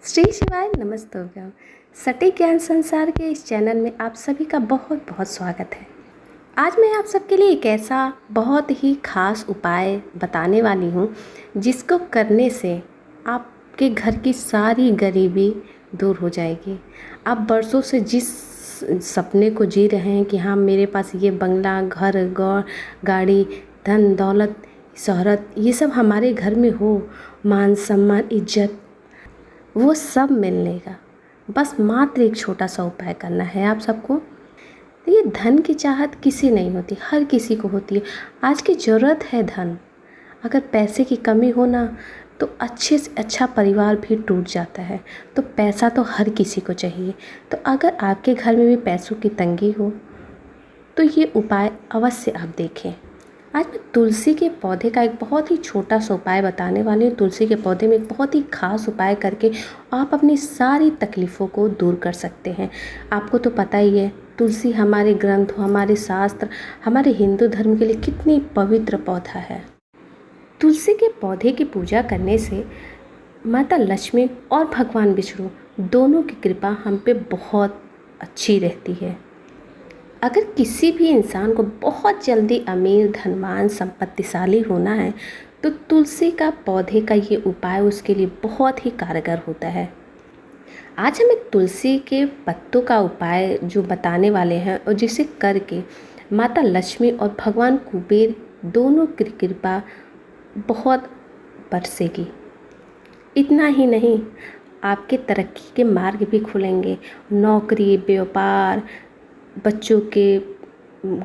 श्री शिवाय नमस्तोभ्यम। सटीक ज्ञान संसार के इस चैनल में आप सभी का बहुत बहुत स्वागत है। आज मैं आप सबके लिए एक ऐसा बहुत ही खास उपाय बताने वाली हूँ जिसको करने से आपके घर की सारी गरीबी दूर हो जाएगी। आप बरसों से जिस सपने को जी रहे हैं कि हाँ मेरे पास ये बंगला, घर, गाड़ी, धन दौलत, शोहरत, ये सब हमारे घर में हो, मान सम्मान, इज्जत, वो सब मिलने का बस मात्र एक छोटा सा उपाय करना है आप सबको। ये धन की चाहत किसी नहीं होती, हर किसी को होती है। आज की ज़रूरत है धन। अगर पैसे की कमी हो ना तो अच्छे से अच्छा परिवार भी टूट जाता है। तो पैसा तो हर किसी को चाहिए। तो अगर आपके घर में भी पैसों की तंगी हो तो ये उपाय अवश्य आप देखें। आज मैं तुलसी के पौधे का एक बहुत ही छोटा सा उपाय बताने वाली हूँ। तुलसी के पौधे में एक बहुत ही खास उपाय करके आप अपनी सारी तकलीफ़ों को दूर कर सकते हैं। आपको तो पता ही है तुलसी हमारे ग्रंथ, हमारे शास्त्र, हमारे हिंदू धर्म के लिए कितनी पवित्र पौधा है। तुलसी के पौधे की पूजा करने से माता लक्ष्मी और भगवान विष्णु दोनों की कृपा हम पे बहुत अच्छी रहती है। अगर किसी भी इंसान को बहुत जल्दी अमीर, धनवान, संपत्तिशाली होना है तो तुलसी का पौधे का ये उपाय उसके लिए बहुत ही कारगर होता है। आज हम एक तुलसी के पत्तों का उपाय जो बताने वाले हैं और जिसे करके माता लक्ष्मी और भगवान कुबेर दोनों की कृपा बहुत बरसेगी। इतना ही नहीं, आपके तरक्की के मार्ग भी खुलेंगे। नौकरी, व्यापार, बच्चों के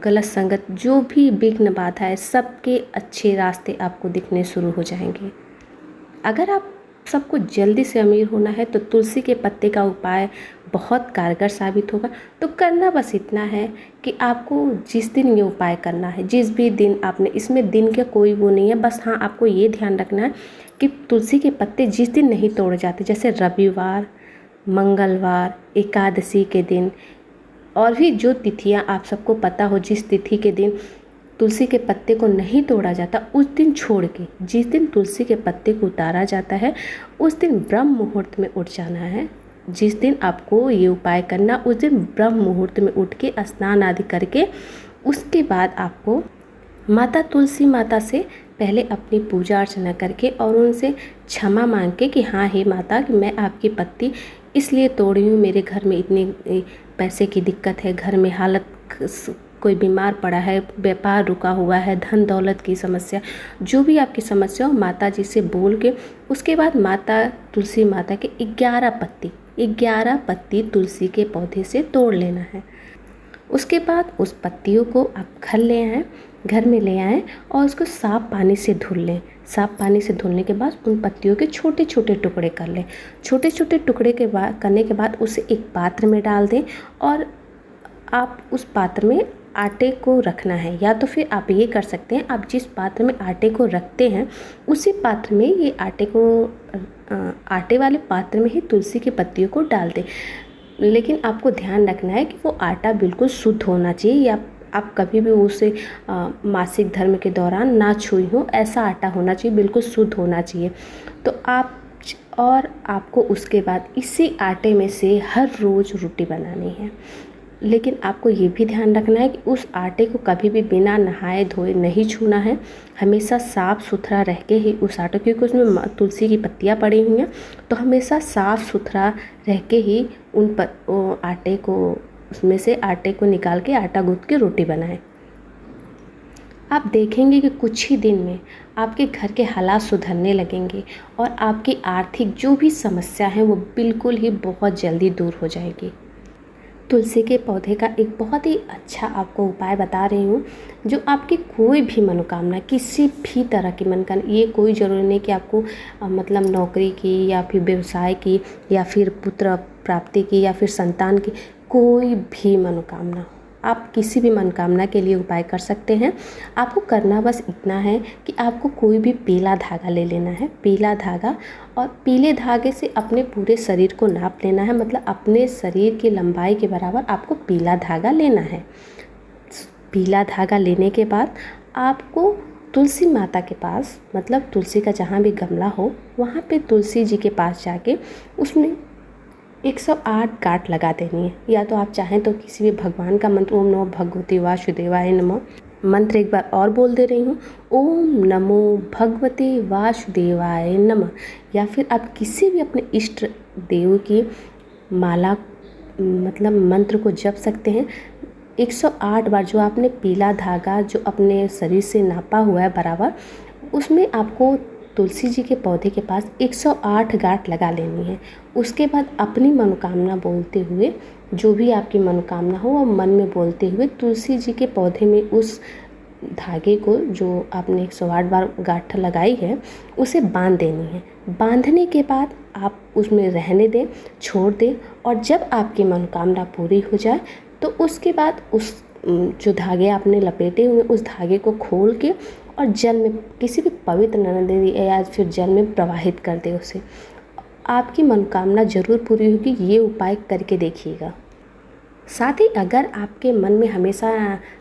गलत संगत, जो भी विघ्न बाधा है, सबके अच्छे रास्ते आपको दिखने शुरू हो जाएंगे। अगर आप सबको जल्दी से अमीर होना है तो तुलसी के पत्ते का उपाय बहुत कारगर साबित होगा। तो करना बस इतना है कि आपको जिस दिन ये उपाय करना है, जिस भी दिन आपने, इसमें दिन का कोई वो नहीं है, बस हाँ आपको ये ध्यान रखना है कि तुलसी के पत्ते जिस दिन नहीं तोड़े जाते, जैसे रविवार, मंगलवार, एकादशी के दिन, और भी जो तिथियां आप सबको पता हो, जिस तिथि के दिन तुलसी के पत्ते को नहीं तोड़ा जाता उस दिन छोड़ के जिस दिन तुलसी के पत्ते को उतारा जाता है उस दिन ब्रह्म मुहूर्त में उठ जाना है। जिस दिन आपको ये उपाय करना उस दिन ब्रह्म मुहूर्त में उठ के स्नान आदि करके उसके बाद आपको माता तुलसी माता से पहले अपनी पूजा अर्चना करके और उनसे क्षमा मांग के कि हाँ हे माता कि मैं आपकी पत्ती इसलिए तोड़ी हूँ, मेरे घर में इतनी पैसे की दिक्कत है, घर में हालत, कोई बीमार पड़ा है, व्यापार रुका हुआ है, धन दौलत की समस्या, जो भी आपकी समस्या हो माता जी से बोल के उसके बाद माता तुलसी माता के 11 पत्ती तुलसी के पौधे से तोड़ लेना है। उसके बाद उस पत्तियों को आप घर में ले आएँ और उसको साफ़ पानी से धुल लें। साफ़ पानी से धुलने के बाद उन पत्तियों के छोटे छोटे टुकड़े कर लें। छोटे छोटे टुकड़े के बाद करने के बाद उसे एक पात्र में डाल दें और आप उस पात्र में आटे को रखना है। या तो फिर आप ये कर सकते हैं, आप जिस पात्र में आटे को रखते हैं उसी पात्र में ये आटे वाले पात्र में ही तुलसी की पत्तियों को डाल दें। लेकिन आपको ध्यान रखना है कि वो आटा बिल्कुल शुद्ध होना चाहिए, या आप कभी भी उसे मासिक धर्म के दौरान ना छुई हो, ऐसा आटा होना चाहिए, बिल्कुल शुद्ध होना चाहिए। तो आपको उसके बाद इसी आटे में से हर रोज़ रोटी बनानी है। लेकिन आपको ये भी ध्यान रखना है कि उस आटे को कभी भी बिना नहाए धोए नहीं छूना है। हमेशा साफ़ सुथरा रह के ही उस आटे, क्योंकि उसमें तुलसी की पत्तियाँ पड़ी हुई हैं, तो हमेशा साफ़ सुथरा रह के ही उसमें से आटे को निकाल के आटा गूँथ के रोटी बनाएं। आप देखेंगे कि कुछ ही दिन में आपके घर के हालात सुधरने लगेंगे और आपकी आर्थिक जो भी समस्या है वो बिल्कुल ही बहुत जल्दी दूर हो जाएगी। तुलसी के पौधे का एक बहुत ही अच्छा आपको उपाय बता रही हूँ जो आपकी कोई भी मनोकामना, किसी भी तरह की मनोकामना, ये कोई ज़रूरी नहीं कि आपको मतलब नौकरी की या फिर व्यवसाय की या फिर पुत्र प्राप्ति की या फिर संतान की, कोई भी मनोकामना, आप किसी भी मनोकामना के लिए उपाय कर सकते हैं। आपको करना बस इतना है कि आपको कोई भी पीला धागा ले लेना है, पीला धागा, और पीले धागे से अपने पूरे शरीर को नाप लेना है। मतलब अपने शरीर की लंबाई के बराबर आपको पीला धागा लेना है। पीला धागा लेने के बाद आपको तुलसी माता के पास, मतलब तुलसी का जहाँ भी गमला हो वहाँ पे तुलसी जी के पास जाके उसमें 108 गांठ लगा देनी है। या तो आप चाहें तो किसी भी भगवान का मंत्र, ओम नमो भगवते वासुदेवाय नमः, मंत्र एक बार और बोल दे रही हूँ, ओम नमो भगवते वासुदेवाय नमः। या फिर आप किसी भी अपने इष्ट देव की माला, मतलब मंत्र को जप सकते हैं। 108 बार जो आपने पीला धागा जो अपने शरीर से नापा हुआ है बराबर, उसमें आपको तुलसी जी के पौधे के पास 108 गांठ लगा लेनी है। उसके बाद अपनी मनोकामना बोलते हुए, जो भी आपकी मनोकामना हो वो मन में बोलते हुए तुलसी जी के पौधे में उस धागे को जो आपने 108 बार गांठ लगाई है उसे बांध देनी है। बांधने के बाद आप उसमें रहने दें, छोड़ दें, और जब आपकी मनोकामना पूरी हो जाए तो उसके बाद उस जो धागे आपने लपेटे हुए उस धागे को खोल के और जल में, किसी भी पवित्र नदी या फिर जल में प्रवाहित कर दे उसे। आपकी मनोकामना जरूर पूरी होगी। ये उपाय करके देखिएगा। साथ ही अगर आपके मन में हमेशा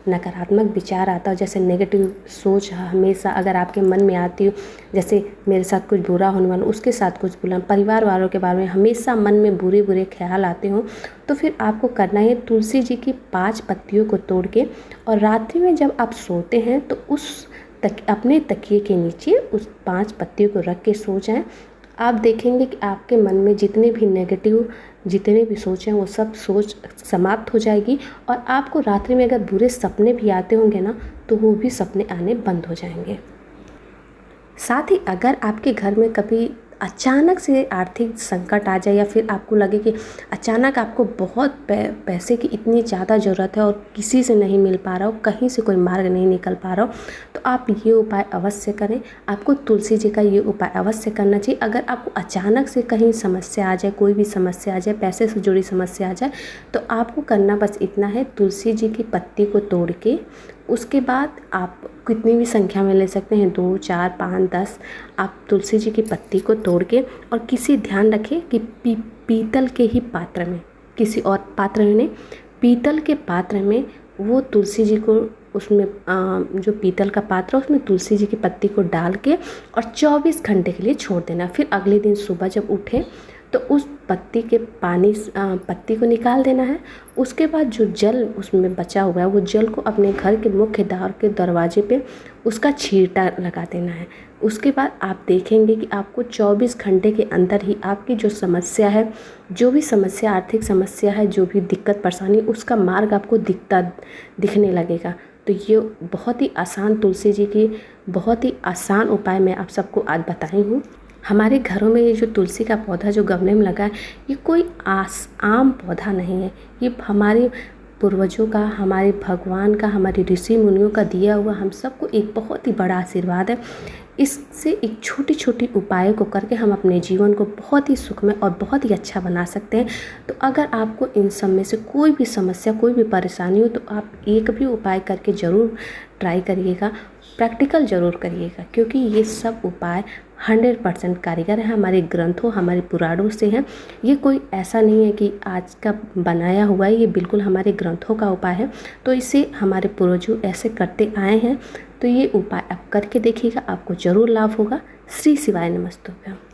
नकारात्मक विचार आता हो, जैसे नेगेटिव सोच हमेशा अगर आपके मन में आती हो, जैसे मेरे साथ कुछ बुरा होने वाला, उसके साथ कुछ बुरा, परिवार वालों के बारे में हमेशा मन में बुरे बुरे ख्याल आते हो, तो फिर आपको करना है तुलसी जी की 5 पत्तियों को तोड़ के, और रात्रि में जब आप सोते हैं तो उस अपने तकिए के नीचे उस 5 पत्तियों को रख के सो जाएं। आप देखेंगे कि आपके मन में जितने भी नेगेटिव जितने भी सोच हैं वो सब सोच समाप्त हो जाएगी, और आपको रात्रि में अगर बुरे सपने भी आते होंगे ना तो वो भी सपने आने बंद हो जाएंगे। साथ ही अगर आपके घर में कभी अचानक से आर्थिक संकट आ जाए, या फिर आपको लगे कि अचानक आपको बहुत पैसे की इतनी ज़्यादा ज़रूरत है और किसी से नहीं मिल पा रहा हो, कहीं से कोई मार्ग नहीं निकल पा रहा हो, तो आप ये उपाय अवश्य करें। आपको तुलसी जी का ये उपाय अवश्य करना चाहिए। अगर आपको अचानक से कहीं समस्या आ जाए, कोई भी समस्या आ जाए, पैसे से जुड़ी समस्या आ जाए, तो आपको करना बस इतना है, तुलसी जी की पत्ती को तोड़ के, उसके बाद आप कितनी भी संख्या में ले सकते हैं, 2, 4, 5, 10। आप तुलसी जी की पत्ती को तोड़ के, और किसी ध्यान रखें कि पीतल के ही पात्र में, किसी और पात्र में नहीं, पीतल के पात्र में वो तुलसी जी को, उसमें जो पीतल का पात्र है उसमें तुलसी जी की पत्ती को डाल के और 24 घंटे के लिए छोड़ देना। फिर अगले दिन सुबह जब उठे तो उस पत्ती के पत्ती को निकाल देना है। उसके बाद जो जल उसमें बचा हुआ है वो जल को अपने घर के मुख्य द्वार के दरवाजे पे उसका छींटा लगा देना है। उसके बाद आप देखेंगे कि आपको 24 घंटे के अंदर ही आपकी जो समस्या है, जो भी समस्या, आर्थिक समस्या है, जो भी दिक्कत परेशानी, उसका मार्ग आपको दिखने लगेगा। तो ये बहुत ही आसान, तुलसी जी की बहुत ही आसान उपाय मैं आप सबको आज बताई हूँ। हमारे घरों में ये जो तुलसी का पौधा जो गमले में लगा है, ये कोई आम पौधा नहीं है। ये हमारे पूर्वजों का, हमारे भगवान का, हमारे ऋषि मुनियों का दिया हुआ हम सबको एक बहुत ही बड़ा आशीर्वाद है। इससे एक छोटी छोटी उपायों को करके हम अपने जीवन को बहुत ही सुखमय और बहुत ही अच्छा बना सकते हैं। तो अगर आपको इन सब में से कोई भी समस्या, कोई भी परेशानी हो, तो आप एक भी उपाय करके ज़रूर ट्राई करिएगा, प्रैक्टिकल ज़रूर करिएगा, क्योंकि ये सब उपाय 100% कारीगर है, हमारे ग्रंथों, हमारे पुराणों से हैं। ये कोई ऐसा नहीं है कि आज का बनाया हुआ है, ये बिल्कुल हमारे ग्रंथों का उपाय है। तो इसे हमारे पूर्वजों ऐसे करते आए हैं। तो ये उपाय आप करके देखिएगा, आपको ज़रूर लाभ होगा। श्री शिवाय नमस्तुभ्यम।